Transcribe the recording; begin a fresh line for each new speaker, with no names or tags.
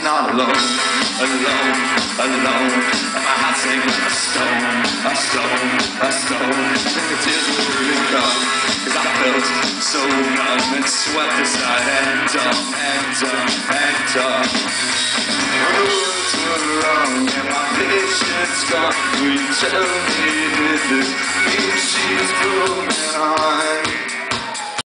not alone, alone, alone. And my heart sank like a stone, a stone, a stone. And the tears were really come, 'cause I felt so numb and swept aside and dumb, and dumb, and dumb. The words were wrong and my patience gone. Will you tell me if this means she's pulling on you?